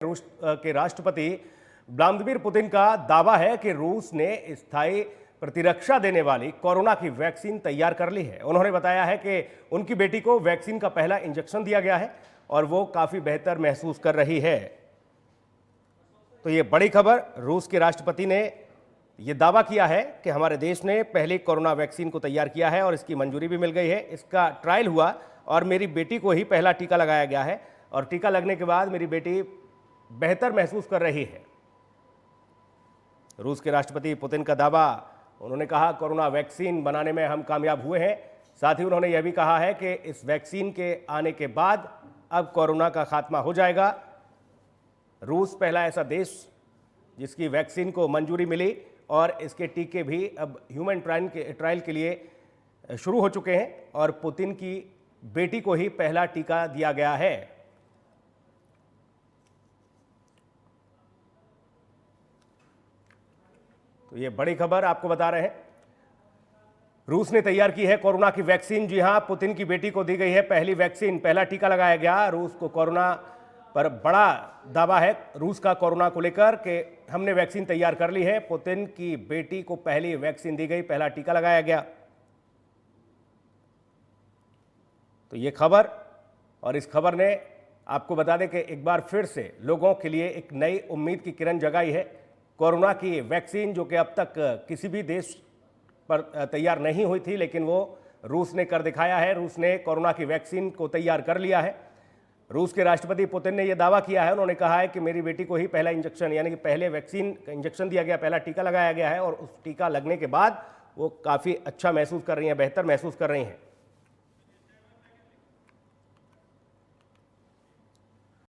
रूस के राष्ट्रपति व्लादिमीर पुतिन का दावा है कि रूस ने स्थायी प्रतिरक्षा देने वाली कोरोना की वैक्सीन तैयार कर ली है। उन्होंने बताया है कि उनकी बेटी को वैक्सीन का पहला इंजेक्शन दिया गया है और वो काफी बेहतर महसूस कर रही है। तो ये बड़ी खबर, रूस के राष्ट्रपति ने ये दावा किया है कि हमारे देश ने पहले कोरोना वैक्सीन को तैयार किया है और इसकी मंजूरी भी मिल गई है। इसका ट्रायल हुआ और मेरी बेटी को ही पहला टीका लगाया गया है और टीका लगने के बाद मेरी बेटी बेहतर महसूस कर रही है। रूस के राष्ट्रपति पुतिन का दावा, उन्होंने कहा कोरोना वैक्सीन बनाने में हम कामयाब हुए हैं। साथ ही उन्होंने यह भी कहा है कि इस वैक्सीन के आने के बाद अब कोरोना का खात्मा हो जाएगा। रूस पहला ऐसा देश जिसकी वैक्सीन को मंजूरी मिली और इसके टीके भी अब ह्यूमन ट्रायल के लिए शुरू हो चुके हैं और पुतिन की बेटी को ही पहला टीका दिया गया है। तो ये बड़ी खबर आपको बता रहे हैं, रूस ने तैयार की है कोरोना की वैक्सीन। जी हां, पुतिन की बेटी को दी गई है पहली वैक्सीन, पहला टीका लगाया गया। रूस को कोरोना पर बड़ा दावा है रूस का कोरोना को लेकर कि हमने वैक्सीन तैयार कर ली है। पुतिन की बेटी को पहली वैक्सीन दी गई, पहला टीका लगाया गया। तो ये खबर, और इस खबर ने आपको बता दें कि एक बार फिर से लोगों के लिए एक नई उम्मीद की किरण जगाई है। कोरोना की वैक्सीन जो कि अब तक किसी भी देश पर तैयार नहीं हुई थी, लेकिन वो रूस ने कर दिखाया है। रूस ने कोरोना की वैक्सीन को तैयार कर लिया है। रूस के राष्ट्रपति पुतिन ने यह दावा किया है, उन्होंने कहा है कि मेरी बेटी को ही पहला इंजेक्शन यानी कि पहले वैक्सीन का इंजेक्शन दिया गया, पहला टीका लगाया गया है और उस टीका लगने के बाद वो काफ़ी अच्छा महसूस कर रही हैं, बेहतर महसूस कर रही हैं।